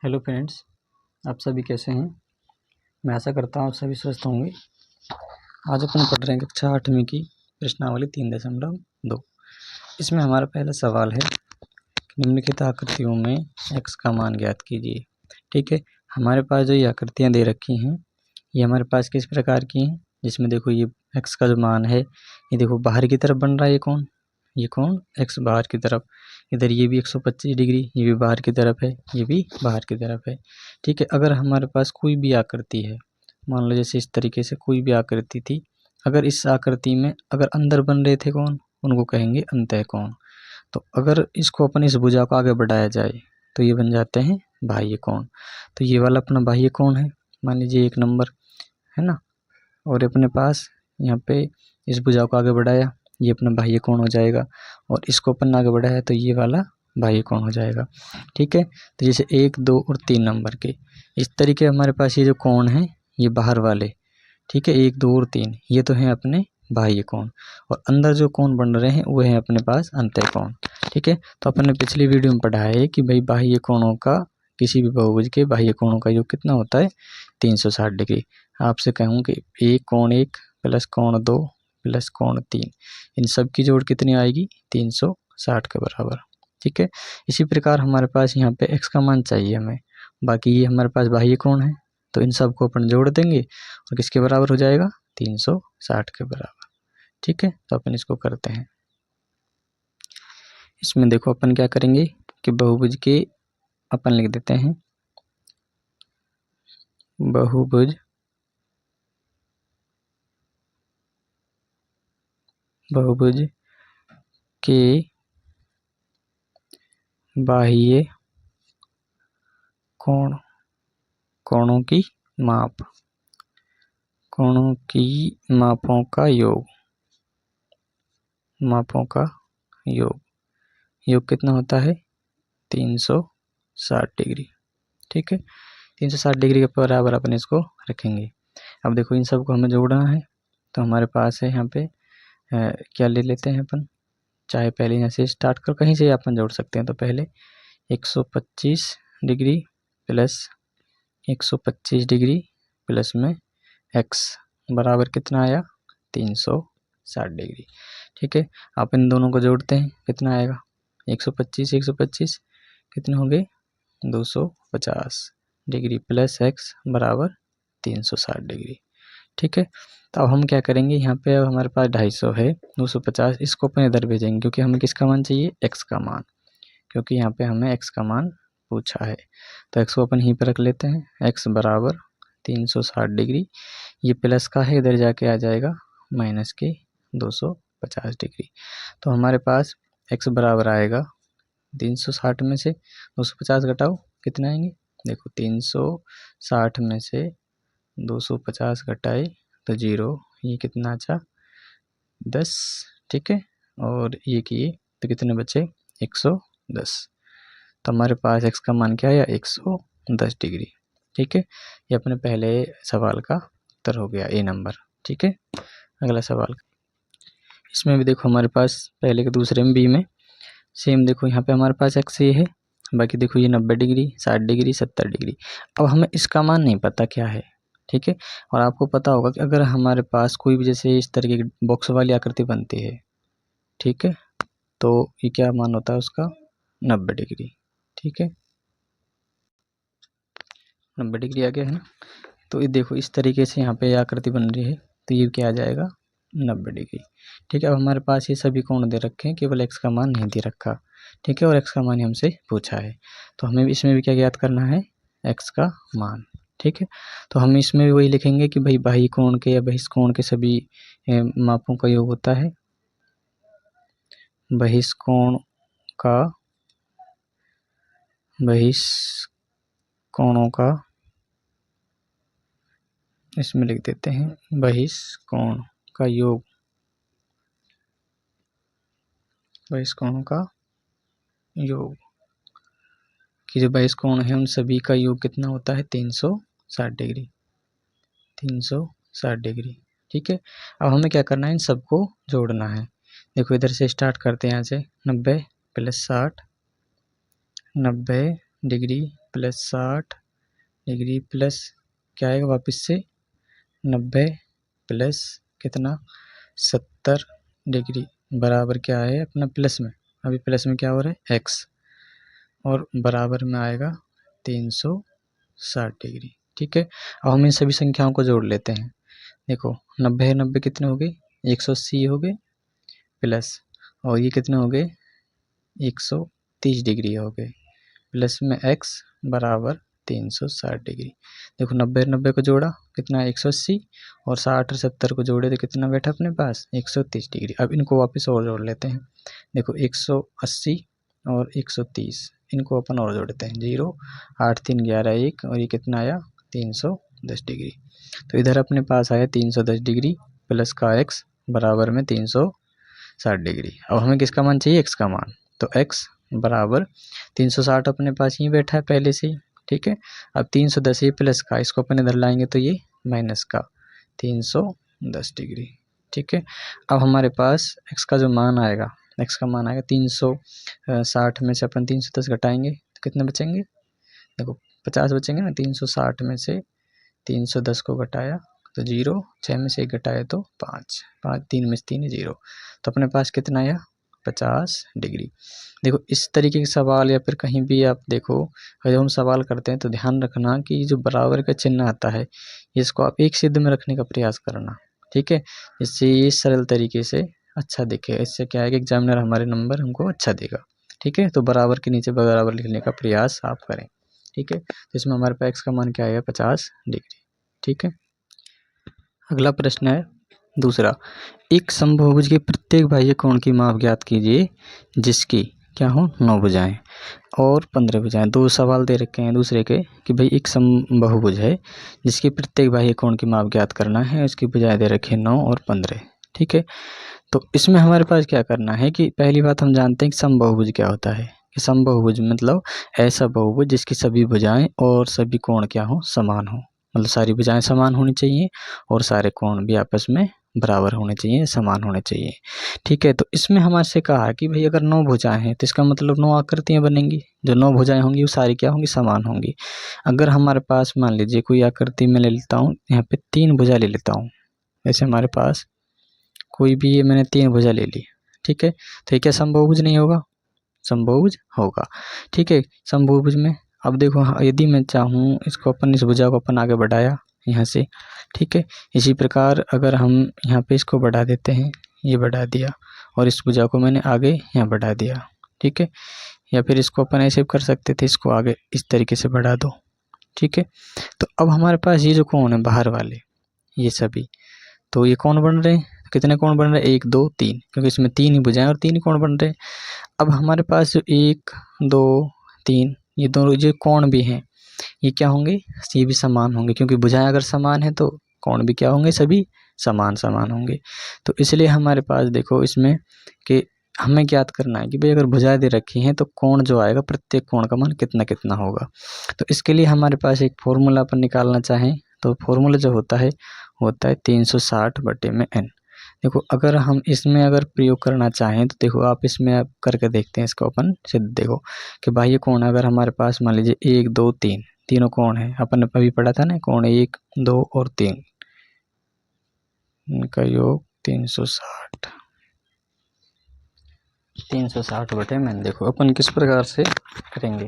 Hello friends, आप सभी कैसे हैं। मैं आशा करता हूँ आप सभी स्वस्थ होंगे। आज अपन पढ़ रहे हैं कक्षा 8वीं की प्रश्नावली 3.2। इसमें हमारा पहला सवाल है, निम्नलिखित आकृतियों में x का मान ज्ञात कीजिए। ठीक है, हमारे पास जो ये आकृतियाँ दे रखी हैं ये हमारे पास किस प्रकार की हैं, जिसमें देखो ये x का जो मान है ये देखो बाहर की तरफ बन रहा है। ये कौन x बाहर की तरफ, इधर ये भी 125 डिग्री, ये भी बाहर की तरफ है, ये भी बाहर की तरफ है। ठीक है, अगर हमारे पास कोई भी आकृति है, मान लो जैसे इस तरीके से कोई भी आकृति थी, अगर इस आकृति में अगर अंदर बन रहे थे कौन, उनको कहेंगे अंतःकोण। तो अगर इसको अपन इस भुजा को आगे बढ़ाया जाए तो ये बन जाते हैं बाह्य कोण। तो ये वाला अपना बाह्य कोण है, मान लीजिए 1 नंबर है ना, और अपने पास यहाँ पे इस भुजा को आगे बढ़ाया, ये अपना बाह्य कोण हो जाएगा, और इसको अपन आगे बढ़ाया तो ये वाला बाह्य कोण हो जाएगा। ठीक है, तो जैसे 1, 2 और 3 नंबर के इस तरीके हमारे पास ये जो कोण है ये बाहर वाले, ठीक है, 1, 2 और 3 ये तो हैं अपने बाह्य कोण, और अंदर जो कोण बन रहे हैं वो है अपने पास अंतःकोण। ठीक है, तो अपन ने पिछली वीडियो में पढ़ा है कि भाई बाह्य कोणों का, किसी भी बहुभुज के बाह्य कोणों का योग कितना होता है 360 डिग्री। आपसे कहूँ कि एक कोण 1 प्लस कोण 2 प्लस कोण 3, इन सब की जोड़ कितनी आएगी 360 के बराबर। ठीक है, इसी प्रकार हमारे पास यहाँ पे x का मान चाहिए हमें, बाकी ये हमारे पास बाह्य कोण है तो इन सब को अपन जोड़ देंगे और किसके बराबर हो जाएगा 360 के बराबर। ठीक है, तो अपन इसको करते हैं। इसमें देखो अपन क्या करेंगे कि बहुभुज के अपन लिख देते हैं बहुभुज के बाह्य कोणों की मापों का योग कितना होता है 360 डिग्री। ठीक है, 360 डिग्री के बराबर अपन इसको रखेंगे। अब देखो इन सब को हमें जोड़ना है, तो हमारे पास है यहाँ पे क्या ले लेते हैं अपन, चाहे पहले यहाँ से स्टार्ट कर, कहीं से अपन जोड़ सकते हैं। तो पहले 125 डिग्री प्लस 125 डिग्री प्लस में x बराबर कितना आया 360 डिग्री। ठीक है, आप इन दोनों को जोड़ते हैं, कितना आएगा 125 कितने हो गए 250 डिग्री प्लस x बराबर 360 डिग्री। ठीक है, तो अब हम क्या करेंगे, यहाँ पे अब हमारे पास 250 है, 250 इसको अपन इधर भेजेंगे क्योंकि हमें किसका मान चाहिए x का मान, क्योंकि यहाँ पे हमें x का मान पूछा है। तो x को अपन यहीं पर रख लेते हैं, x बराबर 360 डिग्री, ये प्लस का है इधर जाके आ जाएगा माइनस के 250 डिग्री। तो हमारे पास x बराबर आएगा 360 में से 250 घटाओ कितना आएंगे, देखो 360 में से 250 घटाए तो 0, ये कितना अच्छा 10। ठीक है, और ये किए तो कितने बचे 110। तो हमारे पास x का मान क्या आया 110 डिग्री। ठीक है, ये अपने पहले सवाल का उत्तर हो गया, ए नंबर। ठीक है, अगला सवाल, इसमें भी देखो हमारे पास पहले के दूसरे में बी में सेम, देखो यहाँ पे हमारे पास x ये है, बाकी देखो ये 90 डिग्री 60 डिग्री 70 डिग्री। अब हमें इसका मान नहीं पता क्या है। ठीक है, और आपको पता होगा कि अगर हमारे पास कोई भी जैसे इस तरीके की बॉक्स वाली आकृति बनती है, ठीक है, तो ये क्या मान होता है उसका 90 डिग्री। ठीक है, 90 डिग्री आ गया है ना। तो ये देखो इस तरीके से यहाँ पे आकृति बन रही है, तो ये क्या आ जाएगा 90 डिग्री। ठीक है, अब हमारे पास ये सभी कोण दे रखे हैं, केवल x का मान नहीं दे रखा। ठीक है, और x का मान हमसे पूछा है, तो हमें इसमें भी क्या ज्ञात करना है x का मान। ठीक है, तो हम इसमें भी वही लिखेंगे कि भाई बाह्य कोण के या बहिष्कोण के सभी मापों का योग होता है बहिष्कोणों का, इसमें लिख देते हैं बहिष्कोण का योग, बहिष्कोणों का योग कि जो बहिष्कोण है उन सभी का योग कितना होता है 360 डिग्री, 360 डिग्री। ठीक है, अब हमें क्या करना है इन सबको जोड़ना है। देखो इधर से स्टार्ट करते हैं, यहाँ से 90 plus 60, 90 degree plus 60 degree plus क्या आएगा वापस से 90 प्लस कितना 70 डिग्री बराबर क्या है अपना प्लस में, अभी प्लस में क्या हो रहा है x, और बराबर में आएगा 360 डिग्री। ठीक है, अब हम इन सभी संख्याओं को जोड़ लेते हैं। देखो 90 90 कितने हो गए 180 हो गए, प्लस और ये कितने हो गए 130 डिग्री हो गए, प्लस में x बराबर 360 डिग्री। देखो 90 90 को जोड़ा कितना 180, और 60 और 70 को जोड़े तो कितना बैठा अपने पास 130 डिग्री। अब इनको वापस और जोड़ लेते हैं। देखो 180 और 130 इनको अपन और जोड़ते हैं, 0 8 3 11 1, और ये कितना आया 310 डिग्री। तो इधर अपने पास आया 310 डिग्री प्लस का x बराबर में 360 डिग्री। अब हमें किसका मान चाहिए x का मान, तो x बराबर 360 अपने पास ही बैठा है पहले से ही। ठीक है, अब 310 ये प्लस का, इसको अपन इधर लाएंगे तो ये माइनस का 310 डिग्री। ठीक है, अब हमारे पास x का जो मान आएगा, x का मान आएगा 360 में से अपन 310 घटाएंगे तो कितने बचेंगे, देखो 50 बचेंगे ना। 360 में से 310 को घटाया तो 0, 6 में से 1 घटाया तो 5, 3 में से 3 0, तो अपने पास कितना आया 50 डिग्री। देखो इस तरीके के सवाल या फिर कहीं भी आप देखो जब हम सवाल करते हैं तो ध्यान रखना कि जो बराबर का चिन्ह आता है इसको आप एक सिद्ध में रखने का प्रयास करना। ठीक है, इससे ये सरल तरीके से अच्छा दिखे, इससे क्या है कि एग्जामिनर हमारे नंबर हमको अच्छा देगा। ठीक है, तो बराबर के नीचे बराबर लिखने का प्रयास आप करें। ठीक है, तो इसमें हमारे पास x का मान क्या आएगा 50 डिग्री। ठीक है, अगला प्रश्न है दूसरा, एक समबाहुभुज के प्रत्येक बाह्य कोण की माप ज्ञात कीजिए जिसकी क्या हो 9 भुजाएं और 15 भुजाएं। दो सवाल दे रखे हैं दूसरे के कि भाई एक समबाहुभुज है जिसकी प्रत्येक बाह्य कोण की माप ज्ञात करना है, उसकी भुजाएं दे रखे 9 और 15। ठीक है, तो इसमें हमारे पास क्या करना है कि पहली बात हम जानते हैं कि समबाहुभुज क्या होता है। कि समबाहुभुज मतलब ऐसा बहुभुज जिसकी सभी भुजाएं और सभी कोण क्या हो समान हो, मतलब सारी भुजाएं समान होनी चाहिए और सारे कोण भी आपस में बराबर होने चाहिए, समान होने चाहिए। ठीक है, तो इसमें हमारे से कहा कि भाई अगर 9 भुजाएं हैं तो इसका मतलब 9 आकृतियां बनेंगी, जो 9 भुजाएं होंगी वो सारी क्या होंगी समान होंगी। अगर हमारे पास मान लीजिए कोई आकृति में ले लेता हूँ, यहाँ पे 3 भुजा ले लेता हूँ, जैसे हमारे पास कोई भी ये मैंने 3 भुजा ले ली। ठीक है, तो ये क्या समबाहुभुज नहीं होगा, समबाहुभुज होगा। ठीक है, समबाहुभुज में अब देखो यदि मैं चाहूँ इसको अपन इस भुजा को अपन आगे बढ़ाया यहाँ से। ठीक है, इसी प्रकार अगर हम यहाँ पे इसको बढ़ा देते हैं, ये बढ़ा दिया, और इस भुजा को मैंने आगे यहाँ बढ़ा दिया। ठीक है, या फिर इसको अपन ऐसे कर सकते थे, इसको आगे इस तरीके से बढ़ा दो। ठीक है, तो अब हमारे पास ये जो कोण है बाहर वाले ये सभी, तो ये कौन बन रहे हैं, कितने कोण बन रहे हैं 1 2 3, क्योंकि इसमें 3 ही भुजाएं और 3 ही कोण बन रहे हैं। अब हमारे पास जो 1 2 3 ये दोनों जो कोण भी हैं ये क्या होंगे, ये भी समान होंगे, क्योंकि भुजाएं अगर समान है तो कोण भी क्या होंगे सभी समान समान होंगे। तो इसलिए हमारे पास देखो इसमें कि हमें ज्ञात करना है कि भाई अगर भुजाएं दे रखी हैं तो कोण जो आएगा प्रत्येक कोण का मान कितना कितना होगा। तो इसके लिए हमारे पास एक फॉर्मूला अपन निकालना चाहें तो फॉर्मूला जो होता है 360/n। देखो अगर हम इसमें अगर प्रयोग करना चाहें तो देखो आप इसमें आप करके देखते हैं, इसको अपन सिद्ध देखो कि बाह्य कोण अगर हमारे पास मान लीजिए 1 2 3 तीनों कोण है, अपन ने अभी पढ़ा था ना कोण 1 2 और 3 इनका योग 360 360/n। देखो अपन किस प्रकार से करेंगे,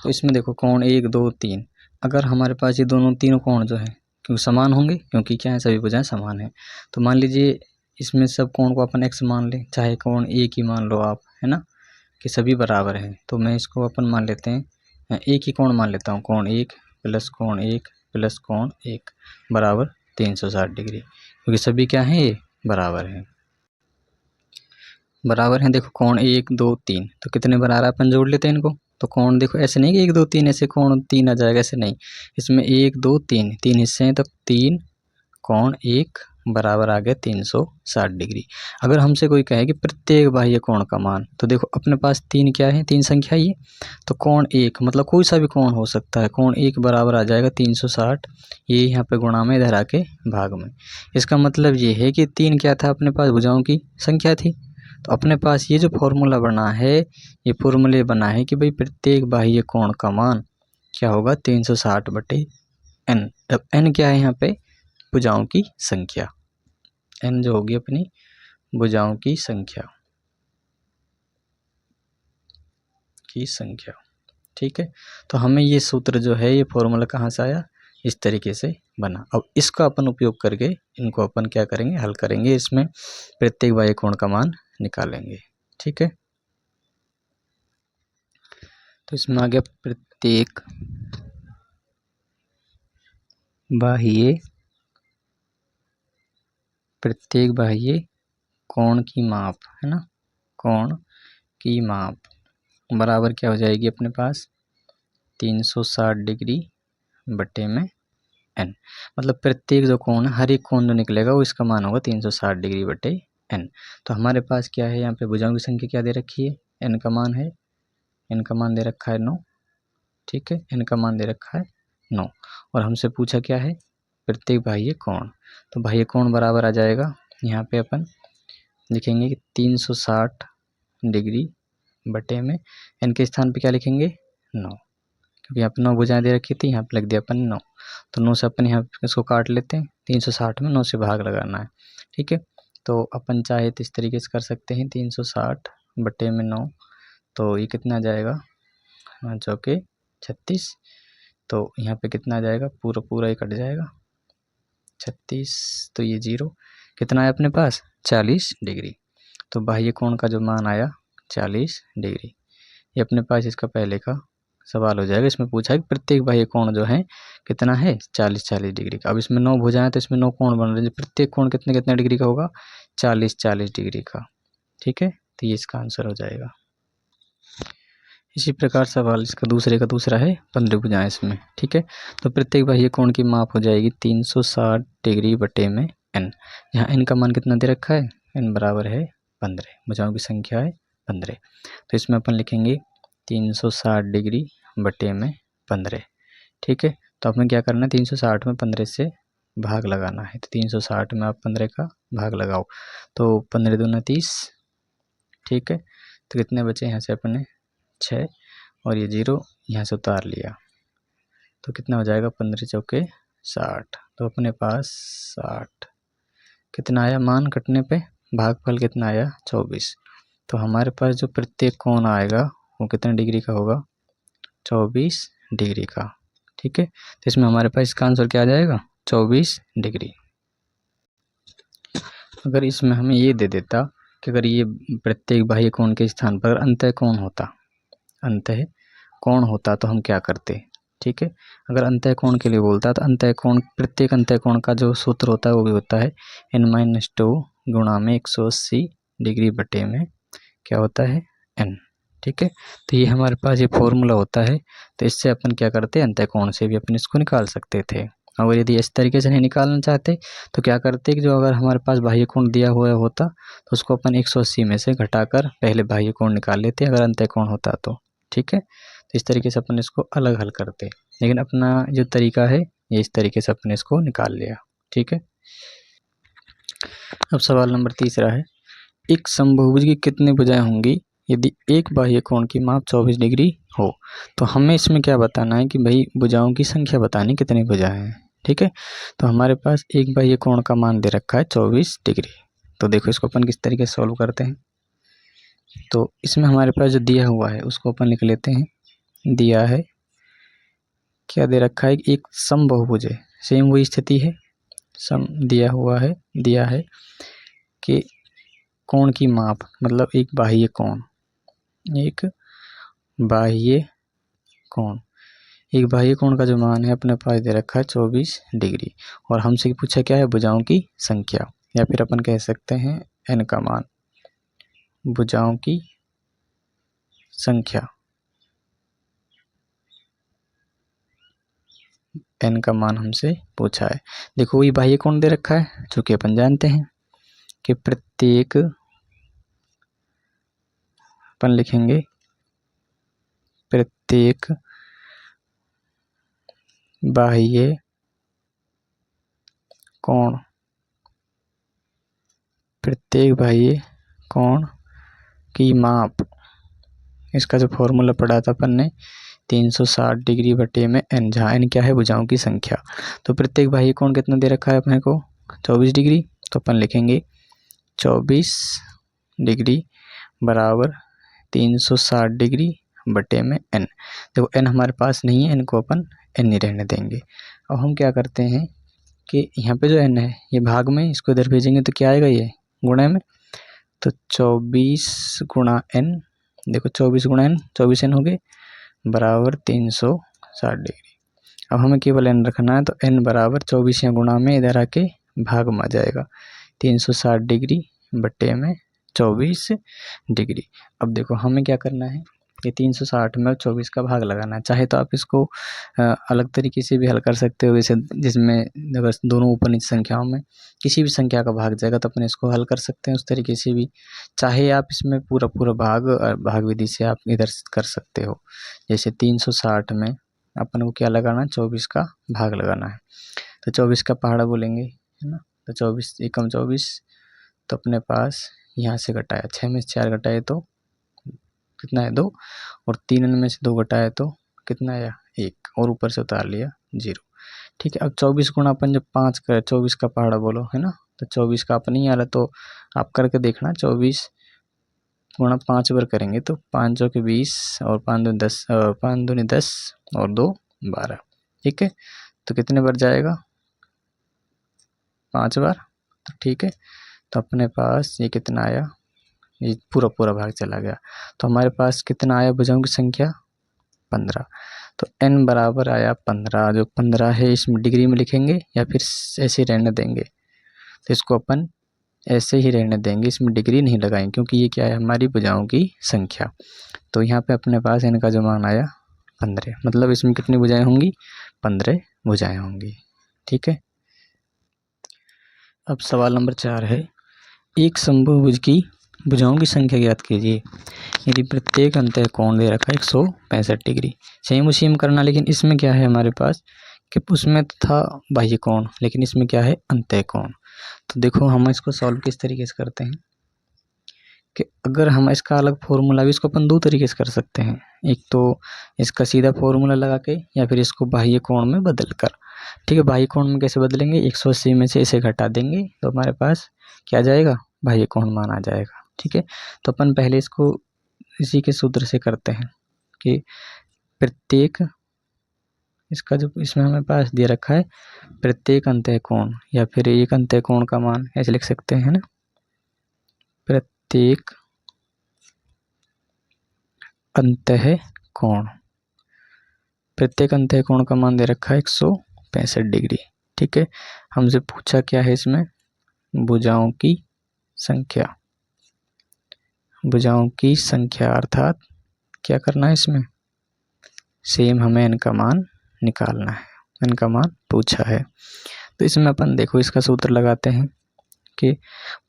तो इसमें देखो कोण 1 2 3 अगर हमारे पास ये दोनों तीनों कोण जो है क्योंकि समान होंगे, क्योंकि क्या है सभी भुजाएं समान है, तो मान लीजिए इसमें सब कोण को अपन x मान लें, चाहे कोण एक ही मान लो आप, है ना, कि सभी बराबर हैं। तो मैं इसको अपन मान लेते हैं एक ही कोण मान लेता हूँ, कोण 1 प्लस कोण 1 प्लस कोण 1 बराबर 360 डिग्री, क्योंकि सभी क्या हैं ये बराबर हैं बराबर हैं। देखो कोण 1 2 3 तो कितने बराबर अपन जोड़ लेते हैं इनको, तो कोण देखो ऐसे नहीं कि 1 2 3 ऐसे कोण 3 आ जाएगा, ऐसे नहीं, इसमें 1 2 3 तीन हिस्से हैं तो 3 कोण 1 बराबर आ गया 360 डिग्री। अगर हमसे कोई कहे कि प्रत्येक बाह्य कोण का मान, तो देखो अपने पास 3 क्या है, 3 संख्या ये, तो कोण 1 मतलब कोई सा भी कोण हो सकता है, कोण 1 बराबर आ जाएगा 360, ये यहाँ पे गुणा में इधर आके भाग में। इसका मतलब ये है कि 3 क्या था अपने पास भुजाओं की संख्या थी, तो अपने पास ये जो फॉर्मूला बना है, ये फॉर्मूले बना है कि भाई प्रत्येक बाह्य कोण का मान क्या होगा 360/n। अब n क्या है यहाँ पे, भुजाओं की संख्या। n जो होगी अपनी भुजाओं की संख्या ठीक है। तो हमें ये सूत्र जो है, ये फॉर्मूला कहाँ से आया, इस तरीके से बना। अब इसका अपन उपयोग करके इनको अपन क्या करेंगे, हल करेंगे, इसमें प्रत्येक बाह्य कोण का मान निकालेंगे। ठीक है, तो इसमें आ गया प्रत्येक बाह्य कोण की माप, है ना, कोण की माप बराबर क्या हो जाएगी अपने पास 360 डिग्री बटे में n। मतलब प्रत्येक जो कोण है, हर एक कोण जो निकलेगा वो इसका मान होगा 360 डिग्री बटे n। तो हमारे पास क्या है, यहाँ पे भुजाओं की संख्या क्या दे रखी है, n का मान है, n का मान दे रखा है 9। ठीक है, n का मान दे रखा है 9 और हमसे पूछा क्या है, प्रत्येक बाह्य कोण। तो बाह्य कोण बराबर आ जाएगा, यहाँ पे अपन लिखेंगे कि 360 डिग्री बटे में n के स्थान पे क्या लिखेंगे 9, क्योंकि यहाँ पे 9 भुजाएं दे रखी थी, यहाँ पे लग दिया अपन 9। तो 9 से अपन यहाँ पे इसको काट लेते हैं, 360 में 9 से भाग लगाना है। ठीक है, तो अपन चाहे तो इस तरीके से कर सकते हैं, 360 बटे में 9, तो ये कितना आ जाएगा, चौके 36। तो यहाँ पे कितना आ जाएगा, पूरा पूरा ही कट जाएगा 36, तो ये 0 कितना है अपने पास 40 डिग्री। तो बाह्य कोण का जो मान आया 40 डिग्री, ये अपने पास इसका पहले का सवाल हो जाएगा। इसमें पूछा है कि प्रत्येक बाह्य कोण जो है कितना है 40 डिग्री का। अब इसमें 9 भुजाएं तो इसमें 9 कोण बन रहे हैं, प्रत्येक कोण कितने कितने डिग्री का होगा 40 डिग्री का। ठीक है, तो ये इसका आंसर हो जाएगा। इसी प्रकार सवाल इसका दूसरे का दूसरा है 15 भुजाएं इसमें। ठीक है, तो प्रत्येक बाह्य कोण की माप हो जाएगी 360 डिग्री बटे में n। यहाँ n का मान कितना दे रखा है, n बराबर है 15, भुजाओं की संख्या है 15। तो इसमें अपन लिखेंगे 360 डिग्री बटे में 15। ठीक है, तो हमें क्या करना है, 360 में 15 से भाग लगाना है। तो 360 में आप 15 का भाग लगाओ, तो 15 दूना 30। ठीक है, तो कितने बचे यहाँ से अपने 6 और ये 0 यहाँ से उतार लिया, तो कितना हो जाएगा 15 चौके 60। तो अपने पास 60 कितना आया मान कटने पे, भागफल कितना आया 24। तो हमारे पास जो प्रत्येक कोण आएगा वो कितने डिग्री का होगा 24 डिग्री का। ठीक है, तो इसमें हमारे पास इसका आंसर क्या आ जाएगा 24 डिग्री। अगर इसमें हमें ये दे देता कि अगर ये प्रत्येक बाह्य कोण के स्थान पर अंतः कोण होता तो हम क्या करते। ठीक है, अगर अंतः कोण के लिए बोलता तो अंतः कोण, प्रत्येक अंतः कोण का जो सूत्र होता है वो भी होता है n-2 गुणा में 180 डिग्री बटे में क्या होता है n। ठीक है, तो ये हमारे पास ये फॉर्मूला होता है, तो इससे अपन क्या करते हैं, अंतः कोण से भी अपन इसको निकाल सकते थे। और यदि इस तरीके से नहीं निकालना चाहते तो क्या करते कि जो अगर हमारे पास बाह्य कोण दिया हुआ होता तो उसको अपन 180 में से घटाकर पहले बाह्य कोण निकाल लेते अगर अंतः कोण होता तो। ठीक है, तो इस तरीके से अपन इसको अलग हल करते, लेकिन अपना जो तरीका है ये इस तरीके से अपन इसको निकाल लिया। ठीक है, अब सवाल नंबर तीसरा है, एक समभुज की कितनी भुजाएं होंगी यदि एक बाह्य कोण की माप 24 डिग्री हो। तो हमें इसमें क्या बताना है कि भाई भुजाओं की संख्या बतानी कितनी भुजाएं हैं। ठीक है, तो हमारे पास एक बाह्य कोण का मान दे रखा है 24 डिग्री। तो देखो इसको अपन किस तरीके से सॉल्व करते हैं। तो इसमें हमारे पास जो दिया हुआ है उसको अपन लिख लेते हैं। दिया है क्या दे रखा है, एक समबहुभुज है, सेम वही स्थिति है, सम दिया हुआ है, दिया है कि कोण की माप मतलब एक बाह्य कोण, एक बाह्य कोण का जो मान है अपने पास दे रखा है 24 डिग्री और हमसे पूछा क्या है भुजाओं की संख्या, या फिर अपन कह सकते हैं n का मान, भुजाओं की संख्या n का मान हमसे पूछा है। देखो वही बाह्य कोण दे रखा है, चूंकि अपन जानते हैं कि प्रत्येक, अपन लिखेंगे प्रत्येक बाह्य कोण, प्रत्येक बाह्य कोण की माप, इसका जो फॉर्मूला पढ़ा था अपन ने 360 डिग्री बटे में n, जहाँ n क्या है भुजाओं की संख्या। तो प्रत्येक बाह्य कोण कितना दे रखा है अपने को 24 डिग्री, तो अपन लिखेंगे 24 डिग्री बराबर 360 डिग्री बटे में n। देखो n हमारे पास नहीं है, n को अपन n ही रहने देंगे। अब हम क्या करते हैं कि यहाँ पे जो n है ये भाग में, इसको इधर भेजेंगे तो क्या आएगा, ये गुणे में, तो 24 गुणा n, देखो 24 गुणा n, 24 n हो गए बराबर 360 डिग्री। अब हमें केवल n रखना है, तो n बराबर 24 या गुणा में इधर आके भाग में आ जाएगा 360 डिग्री बटे में 24 डिग्री। अब देखो हमें क्या करना है कि 360 में 24 का भाग लगाना है। चाहे तो आप इसको अलग तरीके से भी हल कर सकते हो, जैसे जिसमें अगर दोनों ऊपर नीचे संख्याओं में किसी भी संख्या का भाग जाएगा तो अपन इसको हल कर सकते हैं उस तरीके से भी। चाहे आप इसमें पूरा पूरा भाग विधि से आप इधर कर सकते हो। जैसे 360 में अपन को क्या लगाना है, 24 का भाग लगाना है, तो 24 का पहाड़ा बोलेंगे, है ना। तो 24 एकम 24, तो अपने पास यहाँ से घटाया 6 में से 4 घटाए तो कितना है 2, और 3 में से 2 घटाए तो कितना आया 1, और ऊपर से उतार लिया 0। ठीक है। अब 24 गुणा अपन जब 5 कर 24 का पहाड़ा बोलो, है ना, तो 24 का अपन नहीं आ रहा तो आप करके देखना। 24 गुणा 5 बार करेंगे तो 5 चौके 20 और 5 दूनी 10, 5 दूनी 10 और 2 12। ठीक है, तो कितने बार जाएगा 5 बार, तो ठीक है। तो अपने पास ये कितना आया, ये पूरा पूरा भाग चला गया, तो हमारे पास कितना आया भुजाओं की संख्या 15। तो n बराबर आया 15। जो 15 है इसमें डिग्री में लिखेंगे या फिर ऐसे रहने देंगे, तो इसको अपन ऐसे ही रहने देंगे, इसमें डिग्री नहीं लगाएंगे क्योंकि ये क्या है हमारी भुजाओं की संख्या। तो यहाँ पे अपने पास n का जो मान आया 15, मतलब इसमें कितनी भुजाएं होंगी 15 भुजाएं होंगी। ठीक है। अब सवाल नंबर 4 है, एक समभुज की भुजाओं की संख्या ज्ञात कीजिए यदि प्रत्येक अंतः कोण दे रखा है 165 डिग्री। सेम करना, लेकिन इसमें क्या है हमारे पास कि उसमें था बाह्य कोण, लेकिन इसमें क्या है अंतः कोण। तो देखो हम इसको सॉल्व किस तरीके से करते हैं कि अगर हम इसका अलग फॉर्मूला भी, इसको अपन दो तरीके से कर सकते हैं। एक तो इसका सीधा फॉर्मूला लगा के, या फिर इसको बाह्य कोण में बदल कर। ठीक है, बाह्य कोण में कैसे बदलेंगे, 180 में से इसे घटा देंगे तो हमारे पास क्या जाएगा, बाह्य कोण मान आ जाएगा। ठीक है, तो अपन पहले इसको इसी के सूत्र से करते हैं कि प्रत्येक, इसका जो इसमें हमें पास दे रखा है प्रत्येक अंतः कोण, या फिर एक अंतः कोण का मान ऐसे लिख सकते हैं ना, प्रत्येक अंतः कोण, प्रत्येक अंतः कोण का मान दे रखा है 165 डिग्री। ठीक है, हमसे पूछा क्या है इसमें, भुजाओं की संख्या, भुजाओं की संख्या अर्थात क्या करना है इसमें, सेम हमें n का मान निकालना है, n का मान पूछा है। तो इसमें अपन देखो इसका सूत्र लगाते हैं कि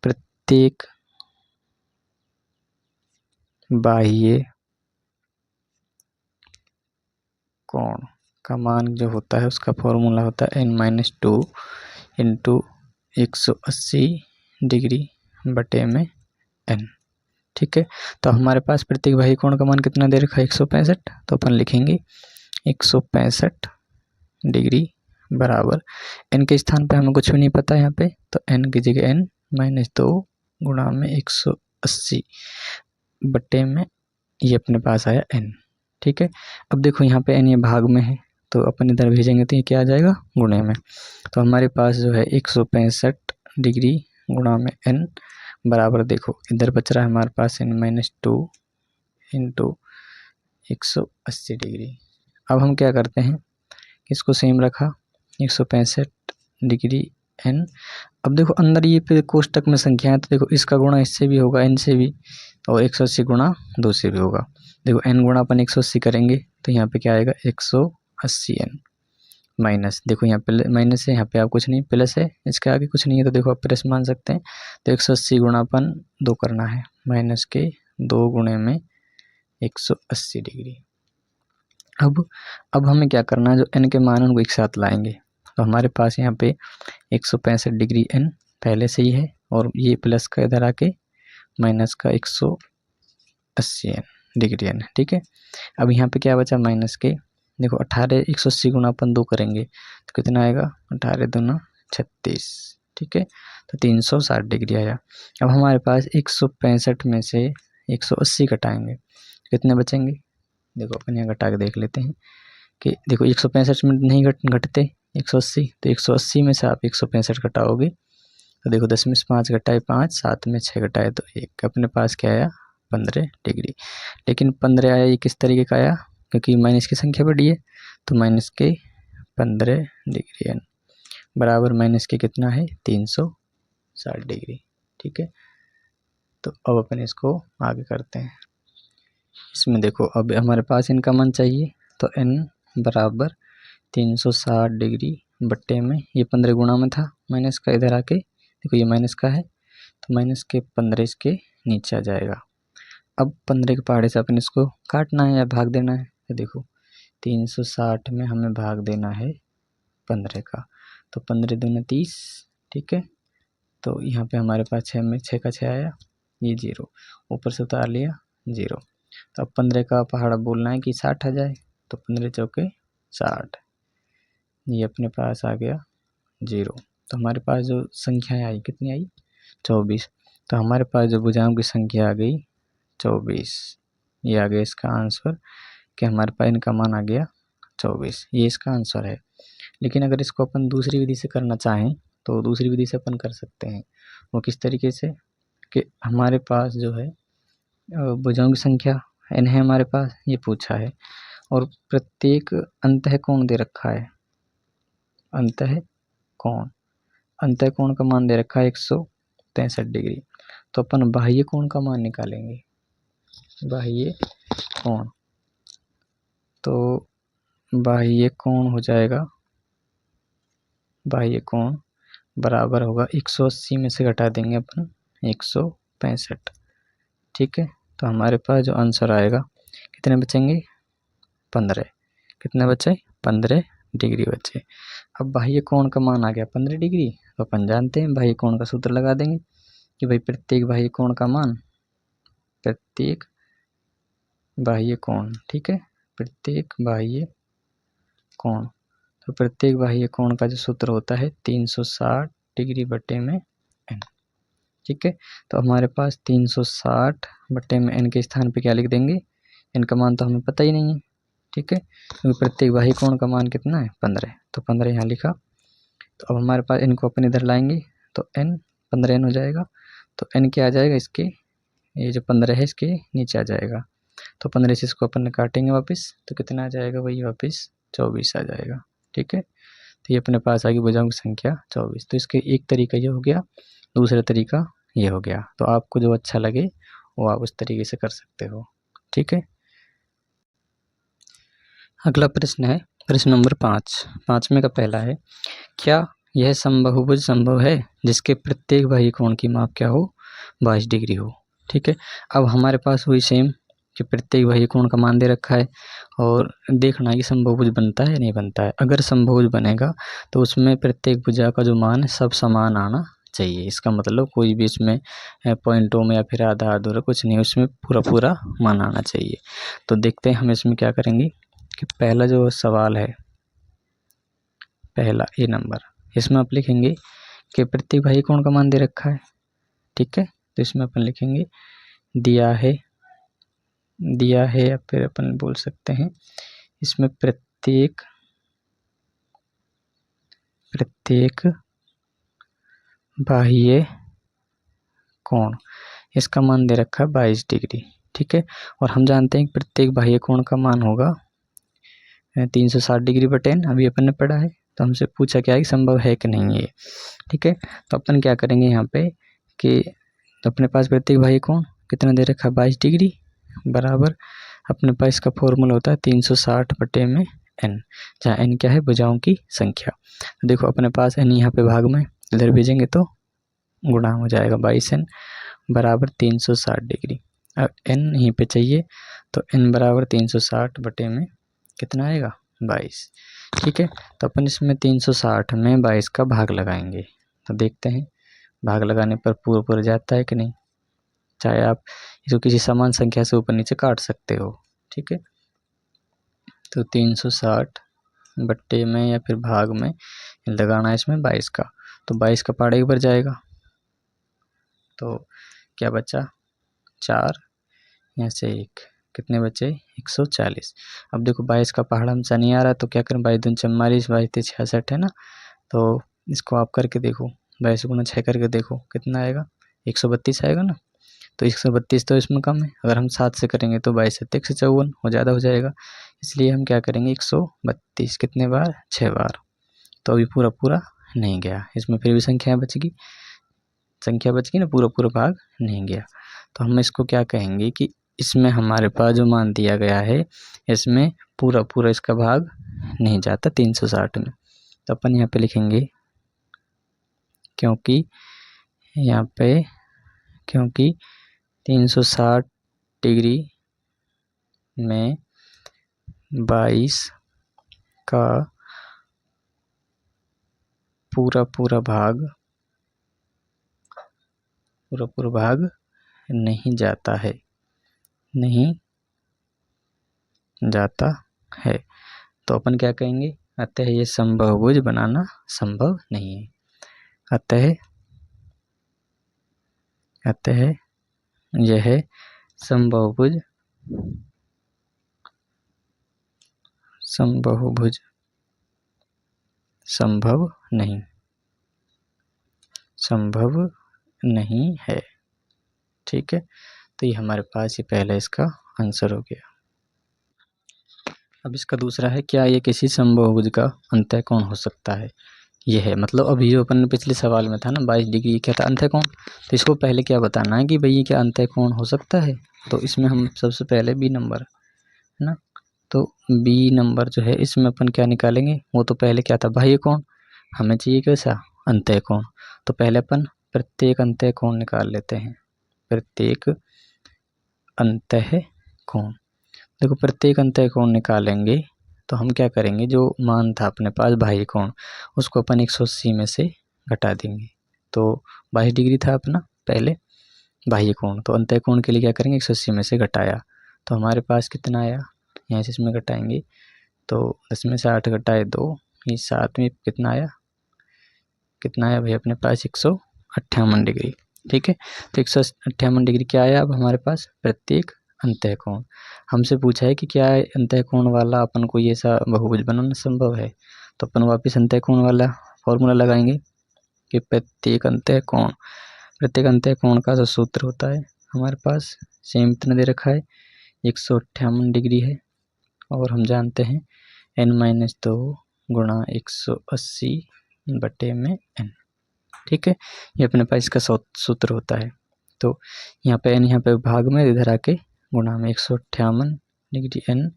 प्रत्येक बाह्य कोण का मान जो होता है उसका फॉर्मूला होता है n-2 इंटू 180 डिग्री बटे में n। ठीक है, तो हमारे पास प्रत्येक बाह्य कोण का मान कितना दे रखा है 165, तो अपन लिखेंगे 165 डिग्री बराबर n के स्थान पे हमें कुछ भी नहीं पता यहाँ पे, तो n की जगह n-2 गुणा में 180 बटे में ये अपने पास आया n। ठीक है, अब देखो यहाँ पे n ये भाग में है तो अपन इधर भेजेंगे तो ये क्या आ जाएगा गुणे में। तो हमारे पास जो है 165 डिग्री गुणा में n बराबर, देखो इधर बच रहा है हमारे पास n-2 इंटू 180 डिग्री। अब हम क्या करते हैं, इसको सेम रखा 165 डिग्री n। अब देखो अंदर ये पे कोष्टक में संख्या है, तो देखो इसका गुणा इससे भी होगा n से भी, और 180 गुणा 2 से भी होगा। देखो n गुणा अपन 180 करेंगे तो यहाँ पे क्या आएगा 180n माइनस, देखो यहाँ पे माइनस है, यहाँ पे आप कुछ नहीं, प्लस है, इसके आगे कुछ नहीं है तो देखो आप प्लस मान सकते हैं। तो 180 गुणा अपन 2 करना है, माइनस के 2 गुणे में 180 डिग्री। अब हमें क्या करना है, जो n के मान उनको एक साथ लाएंगे, तो हमारे पास यहाँ पे 165 डिग्री n पहले से ही है, और ये प्लस का इधर आके माइनस का 180 80 डिग्री एन। ठीक है, अब यहाँ पे क्या बचा माइनस के, देखो 18 180 गुना अपन 2 करेंगे तो कितना आएगा, 18 दूना 36। ठीक है, तो 360 डिग्री आया। अब हमारे पास 165 में से 180 घटाएंगे, कितने बचेंगे, देखो अपन यहाँ घटा के देख लेते हैं कि देखो 165 में नहीं घटते 180, तो 180 में से आप 165 घटाओगे तो देखो 10 में से 5 घटाए 5, 7 में 6 घटाए तो 1, अपने पास क्या आया 15 डिग्री। लेकिन 15 आया ये किस तरीके का आया, क्योंकि माइनस की संख्या बढ़ी है तो माइनस के 15 डिग्री एन बराबर माइनस के कितना है 360 डिग्री। ठीक है, तो अब अपन इसको आगे करते हैं। इसमें देखो अब हमारे पास इनका मान चाहिए तो n बराबर 360 डिग्री बट्टे में ये 15 गुणा में था माइनस का, इधर आके देखो ये माइनस का है तो माइनस के 15 इसके नीचे आ जाएगा। अब 15 के पहाड़े से अपन इसको काटना है या भाग देना है, तो देखो 360 में हमें भाग देना है 15 का, तो 15 दूना 30। ठीक है, तो यहाँ पे हमारे पास 6 में 6 का 6 आया, ये 0 ऊपर से उतार लिया 0। तो अब 15 का पहाड़ा बोलना है कि 60 आ जाए, तो 15 चौके 60, ये अपने पास आ गया 0। तो हमारे पास जो संख्याएँ आई कितनी आई 24, तो हमारे पास जो भुजाओं की संख्या आ गई 24, ये आ गया इसका आंसर कि हमारे पास इनका मान आ गया 24, ये इसका आंसर है। लेकिन अगर इसको अपन दूसरी विधि से करना चाहें तो दूसरी विधि से अपन कर सकते हैं, वो किस तरीके से कि हमारे पास जो है भुजाओं की संख्या n है हमारे पास, ये पूछा है और प्रत्येक अंतःकोण दे रखा है, अंतःकोण का मान दे रखा है 163 डिग्री। तो अपन बाह्य कोण का मान निकालेंगे, बाह्य कोण, तो बाह्य कोण हो जाएगा, बाह्य कोण बराबर होगा 180 में से घटा देंगे अपन 165। ठीक है, तो हमारे पास जो आंसर आएगा कितने बचेंगे 15, कितने बचे 15 डिग्री बचे। अब बाह्य कोण का मान आ गया 15 डिग्री, तो अपन जानते हैं बाह्य कोण का सूत्र लगा देंगे कि भाई प्रत्येक बाह्य कोण का मान, प्रत्येक बाह्य कोण, ठीक है, प्रत्येक बाह्य कोण, तो प्रत्येक बाह्य कोण का जो सूत्र होता है 360 डिग्री बटे में n। ठीक है, तो हमारे पास 360 बटे में n के स्थान पे क्या लिख देंगे, n का मान तो हमें पता ही नहीं है। ठीक है, क्योंकि प्रत्येक बाह्य कोण का मान कितना है 15, तो 15 यहाँ लिखा। तो अब हमारे पास n को अपन इधर लाएंगे तो n 15n हो जाएगा, तो n क्या आ जाएगा इसके, ये जो 15 है इसके नीचे आ जाएगा, तो 15 से इसको अपन काटेंगे वापस तो कितना आ जाएगा, वही वापस 24 आ जाएगा। ठीक है, तो ये अपने पास आ गई भुजाओं की संख्या 24। तो इसके एक तरीका ये हो गया, दूसरा तरीका ये हो गया, तो आपको जो अच्छा लगे वो आप उस तरीके से कर सकते हो। ठीक है, अगला प्रश्न है प्रश्न नंबर 5, 5वें का पहला है, क्या यह समबाहुभुज संभव है जिसके प्रत्येक बाह्य कोण की माप क्या हो 22 डिग्री हो। ठीक है, अब हमारे पास वही सेम कि प्रत्येक बाह्य कोण का मान दे रखा है और देखना कि समबाहुभुज बनता है या नहीं बनता है। अगर समबाहुभुज बनेगा तो उसमें प्रत्येक भुजा का जो मान है सब समान आना चाहिए, इसका मतलब कोई भी इसमें पॉइंटों में या फिर आधा अधूरा कुछ नहीं, उसमें पूरा पूरा मान आना चाहिए। तो देखते हैं हम इसमें क्या करेंगे कि पहला जो सवाल है, पहला ए नंबर, इसमें आप लिखेंगे कि प्रत्येक बाह्य कोण का मान दे रखा है। ठीक है, तो इसमें अपन लिखेंगे दिया है या फिर अपन बोल सकते हैं इसमें प्रत्येक बाह्य कोण, इसका मान दे रखा है 22 डिग्री। ठीक है, और हम जानते हैं कि प्रत्येक बाह्य कोण का मान होगा 360 डिग्री बटे n, अभी अपन ने पढ़ा है। तो हमसे पूछा क्या है कि संभव है कि नहीं है। ठीक है, तो अपन क्या करेंगे यहाँ पे कि अपने पास प्रत्येक बाह्य कोण कितना दे रखा है 22 डिग्री बराबर अपने पास इसका फॉर्मूला होता है 360 बटे में n, जहाँ n क्या है भुजाओं की संख्या। तो देखो अपने पास n यहाँ पे भाग में इधर भेजेंगे तो गुणा हो जाएगा 22n बराबर 360 डिग्री। अब n यहीं पे चाहिए तो n बराबर 360 बटे में कितना आएगा 22। ठीक है, तो अपन इसमें 360 में 22 का भाग लगाएंगे, तो देखते हैं भाग लगाने पर पूरा पूरा जाता है कि नहीं। चाहे आप इसको किसी समान संख्या से ऊपर नीचे काट सकते हो। ठीक है, तो 360 बट्टे में या फिर भाग में लगाना है इसमें 22 का, तो 22 का पहाड़ा एक बार जाएगा, तो क्या बचा 4, यहाँ से 1, कितने बचे 140। अब देखो 22 का पहाड़ा हमसे नहीं आ रहा, तो क्या करें, 22 दूनी 44, 22 66 है ना, तो इसको आप करके देखो, 22 गुना 6 करके देखो कितना आएगा, 132 आएगा ना। तो 132 तो इसमें कम है, अगर हम 7 से करेंगे तो 22 7 154 हो ज़्यादा हो जाएगा, इसलिए हम क्या करेंगे 132 कितने बार 6 बार, तो अभी पूरा पूरा नहीं गया, इसमें फिर भी संख्या बच गई ना, पूरा पूरा भाग नहीं गया। तो हम इसको क्या कहेंगे कि इसमें हमारे पास जो मान दिया गया है इसमें पूरा पूरा इसका भाग नहीं जाता 360 में, तो अपन यहाँ पे लिखेंगे क्योंकि 360 डिग्री में 22 का पूरा पूरा भाग नहीं जाता है, तो अपन क्या कहेंगे, अतः ये समबाहुभुज बनाना संभव नहीं है। अतः यह समबाहुभुज संभव नहीं है। ठीक है, तो ये हमारे पास ये पहला इसका आंसर हो गया। अब इसका दूसरा है, क्या ये किसी समबाहुभुज का अंतःकोण हो सकता है। ये है, मतलब अभी जो अपन पिछले सवाल में था ना 22 डिग्री, क्या था अंतःकोण, तो इसको पहले क्या बताना है कि भाई ये क्या अंतःकोण हो सकता है। तो इसमें हम सबसे पहले बी नंबर है ना, तो बी नंबर जो है इसमें अपन क्या निकालेंगे, वो तो पहले क्या था बाह्य कोण, हमें चाहिए कैसा अंतःकोण, तो पहले अपन प्रत्येक अंतःकोण निकाल लेते हैं। प्रत्येक अंतःकोण, देखो प्रत्येक अंतःकोण निकालेंगे तो हम क्या करेंगे, जो मान था अपने पास बाह्य कोण उसको अपन 180 में से घटा देंगे, तो 22 डिग्री था अपना पहले बाह्य कोण, तो अंतःकोण के लिए क्या करेंगे 180 में से घटाया, तो हमारे पास कितना आया, यहाँ से इसमें घटाएंगे तो 10 में से 8 घटाए 2, ये 7 में कितना आया भाई अपने पास 158 डिग्री। ठीक है, तो 158 डिग्री क्या आया अब हमारे पास प्रत्येक अंतःकोण। हमसे पूछा है कि क्या अंतःकोण वाला अपन को ये सा बहुभुज बनाना संभव है, तो अपन वापस अंतःकोण वाला फॉर्मूला लगाएंगे कि प्रत्येक अंतःकोण का जो सूत्र होता है हमारे पास सेम इतना दे रखा है 158 डिग्री है, और हम जानते हैं n-2 गुणा 180 बटे में n। ठीक है, ये अपने पास इसका सूत्र होता है, तो यहाँ पे n यहाँ पे भाग में इधर आके गुणा में 158 डिग्री n,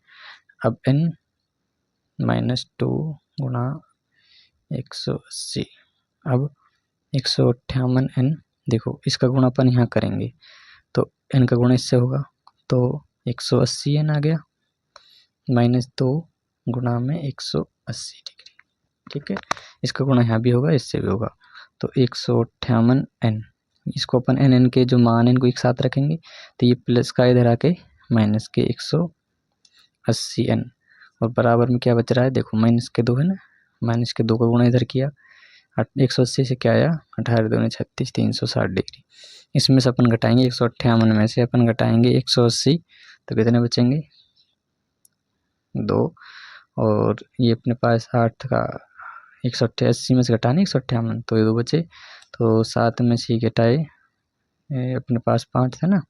अब n-2 गुणा 180, अब 158 n, देखो इसका गुणा अपन यहाँ करेंगे तो n का गुणा इससे होगा, तो 180 n आ गया, -2 गुणा में 180 डिग्री। ठीक है, इसका गुणा यहाँ भी होगा इससे भी होगा, तो 158 n, इसको अपन n के जो मान इनको एक साथ रखेंगे तो ये प्लस का इधर आके माइनस के 180 n, और बराबर में क्या बच रहा है, देखो माइनस के 2 है ना, माइनस के 2 का गुणा इधर किया, 180 से क्या आया 18 दूनी 36 360 डिग्री, इसमें से अपन घटाएंगे 158 में से अपन घटाएंगे 180, तो कितने बचेंगे 2, और ये अपने पास 8 का 180 में से घटाने 158, तो ये 2 बचे, तो 7 में से घटाए अपने पास 5 था ना,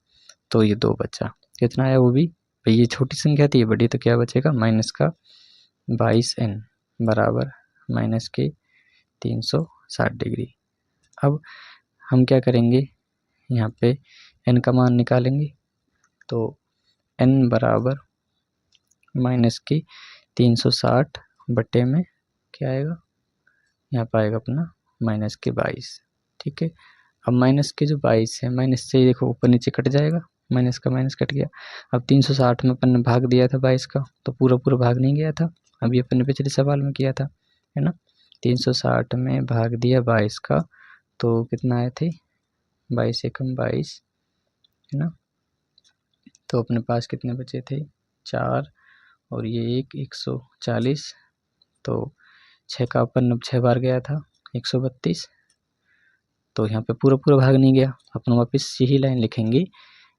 तो ये 2 बचा, कितना आया वो भी भाई, ये छोटी संख्या थी ये बड़ी, तो क्या बचेगा माइनस का 22 n बराबर माइनस के 360 डिग्री। अब हम क्या करेंगे, यहाँ पे n का मान निकालेंगे, तो n बराबर माइनस के 360 बटे में क्या आएगा, यहाँ पर आएगा अपना माइनस के 22। ठीक है, अब माइनस के जो 22 है, माइनस से देखो ऊपर नीचे कट जाएगा, माइनस का माइनस कट गया, अब 360 में अपन ने भाग दिया था 22 का, तो पूरा पूरा भाग नहीं गया था, अभी अपन ने पिछले सवाल में किया था है ना, 360 में भाग दिया 22 का, तो कितना आए थे 22 एकम 22 है ना। तो अपने पास कितने बचे थे, 4 और ये 140, तो 6 का अपन 6 बार गया था 132, तो यहाँ पे पूरा पूरा भाग नहीं गया। अपन वापस यही लाइन लिखेंगे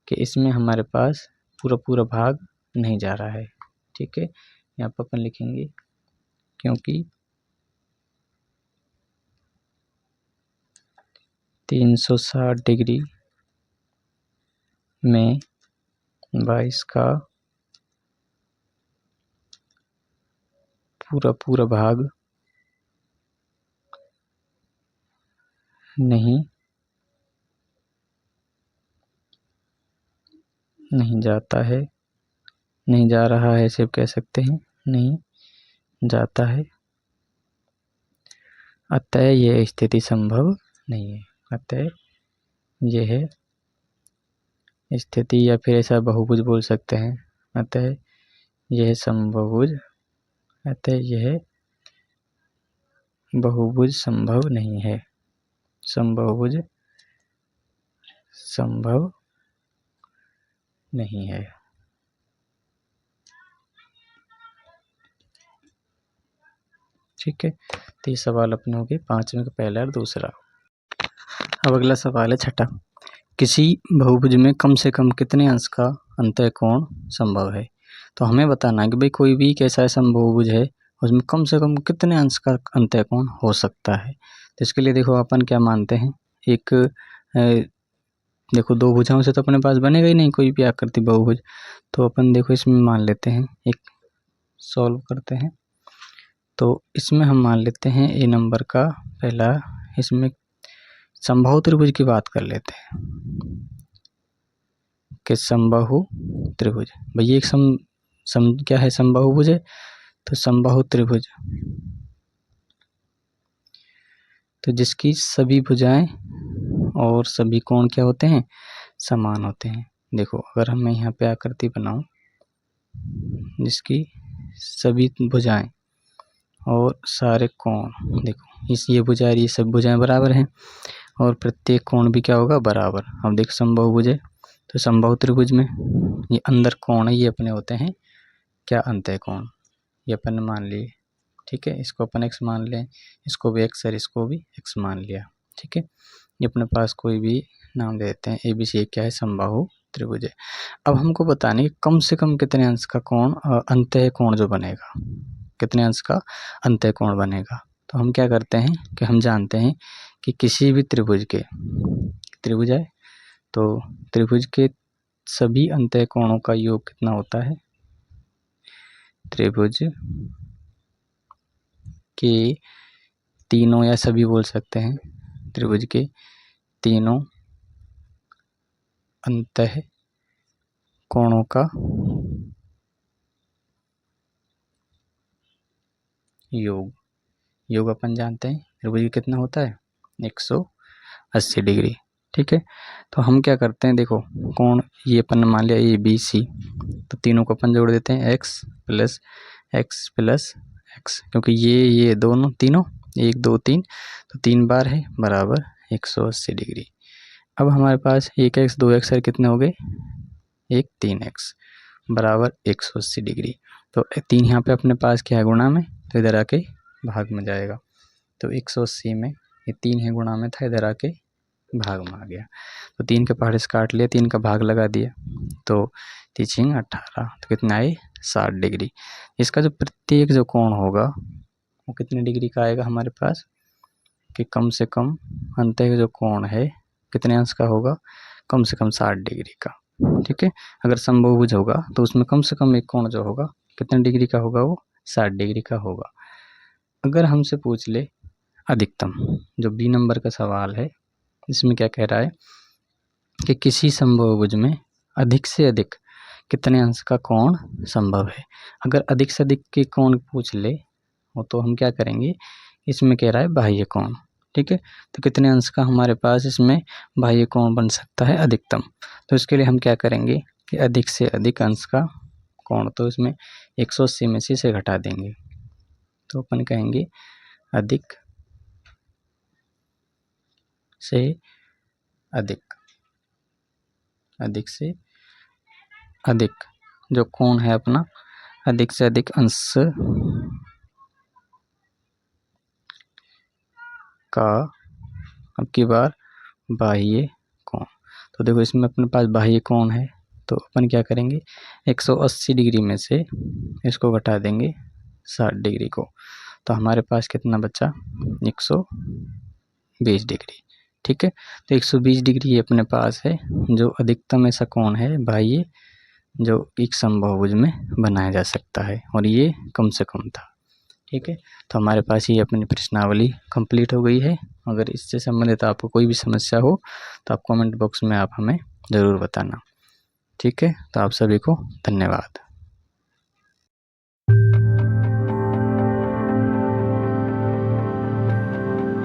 कि इसमें हमारे पास पूरा पूरा भाग नहीं जा रहा है। ठीक है, यहाँ पर अपन लिखेंगे क्योंकि 360 डिग्री में 22 का पूरा पूरा भाग नहीं जाता है, नहीं जा रहा है, सिर्फ कह सकते हैं, नहीं जाता है, अतः यह स्थिति संभव नहीं है। अतः यह स्थिति, या फिर ऐसा बहुभुज बोल सकते हैं, अतः यह समबहुभुज, अतः यह बहुभुज संभव नहीं है, समबहुभुज संभव नहीं है। ठीक है, तो ये सवाल अपने हो गए 5वें का पहला और दूसरा। अब अगला सवाल है छठा, किसी बहुभुज में कम से कम कितने अंश का अंतः कोण संभव है। तो हमें बताना है कि भाई कोई भी कैसा समबहुभुज है, उसमें कम से कम कितने अंश का अंतः कोण हो सकता है। तो इसके लिए देखो अपन क्या मानते हैं, एक देखो 2 भुजाओं से तो अपने पास बनेगा ही नहीं कोई भी आकृति बहुभुज। तो अपन देखो इसमें मान लेते हैं, एक सॉल्व करते हैं। तो इसमें हम मान लेते हैं ए नंबर का पहला, इसमें समबाहु त्रिभुज की बात कर लेते हैं कि समबाहु त्रिभुज, भैया एक क्या है, समबाहुभुज है, तो समबाहु त्रिभुज, तो जिसकी सभी भुजाएं और सभी कोण क्या होते हैं, समान होते हैं। देखो अगर मैं यहाँ पे आकृति बनाऊं जिसकी सभी भुजाएं और सारे कोण, देखो ये भुजा ये सब भुजाएं बराबर हैं और प्रत्येक कोण भी क्या होगा, बराबर। अब देख समबाहुभुज है, तो समबाहु त्रिभुज में ये अंदर कोण है, ये अपने होते हैं क्या, अंतः कोण, ये अपन मान लिए। ठीक है, इसको अपन x मान लें, इसको भी x और इसको भी x मान लिया। ठीक है, ये अपने पास कोई भी नाम दे देते हैं, ABC क्या है, समबाहु त्रिभुज है। अब हमको बताने कि कम से कम कितने अंश का कोण, अंतः कोण जो बनेगा, कितने अंश का अंतः कोण बनेगा। तो हम क्या करते हैं कि हम जानते हैं कि किसी भी त्रिभुज है, तो त्रिभुज के सभी अंतः कोणों का योग कितना होता है, त्रिभुज के तीनों या सभी बोल सकते हैं, त्रिभुज के तीनों अंतः कोणों का योग अपन जानते हैं त्रिभुज कितना होता है, 180 डिग्री। ठीक है, तो हम क्या करते हैं, देखो कोण ये अपन मान लिया ABC, तो तीनों को अपन जोड़ देते हैं, x प्लस x, क्योंकि ये दोनों तीनों 1 2 3, तो 3 बार है बराबर 180 डिग्री। अब हमारे पास 1x 2x है, कितने हो गए, 1 3x बराबर 180 डिग्री। तो 3 यहाँ पे अपने पास क्या है, गुणा में, तो इधर आके भाग में जाएगा। तो 180 में ये 3 है, गुणा में था, इधर आके भाग में आ गया। तो 3 के पहाड़े से काट लिया, 3 का भाग लगा दिया, तो 3 18, तो कितना आए, 60 डिग्री। इसका जो प्रत्येक जो कोण होगा वो कितने डिग्री का आएगा हमारे पास, कि कम से कम अंतः जो कोण है कितने अंश का होगा, कम से कम 60 डिग्री का। ठीक है, अगर समबाहुभुज होगा तो उसमें कम से कम एक कोण जो होगा कितने डिग्री का होगा, वो 60 डिग्री का होगा। अगर हमसे पूछ ले अधिकतम, जो B नंबर का सवाल है, इसमें क्या कह रहा है कि किसी समबाहुभुज में अधिक से अधिक कितने अंश का कोण संभव है। अगर अधिक से अधिक के कोण पूछ ले वो, तो हम क्या करेंगे, इसमें कह रहा है बाह्य कोण। ठीक है, तो कितने अंश का हमारे पास इसमें बाह्य कोण बन सकता है अधिकतम। तो इसके लिए हम क्या करेंगे कि अधिक से अधिक अंश का कोण, तो इसमें 180 में से इसे घटा देंगे, तो अपन कहेंगे अधिक से अधिक अधिक से अधिक जो कोण है अपना, अधिक से अधिक अंश का अब की बार बाह्य कोण। तो देखो इसमें अपने पास बाह्य कोण है, तो अपन क्या करेंगे 180 डिग्री में से इसको घटा देंगे 60 डिग्री को, तो हमारे पास कितना बचा 120 डिग्री। ठीक है, तो 120 डिग्री ये अपने पास है जो अधिकतम ऐसा कोण है बाह्य जो एक समबाहुभुज में बनाया जा सकता है, और ये कम से कम था। ठीक है, तो हमारे पास ये अपनी प्रश्नावली कंप्लीट हो गई है। अगर इससे संबंधित आपको कोई भी समस्या हो तो आप कमेंट बॉक्स में आप हमें ज़रूर बताना। ठीक है, तो आप सभी को धन्यवाद।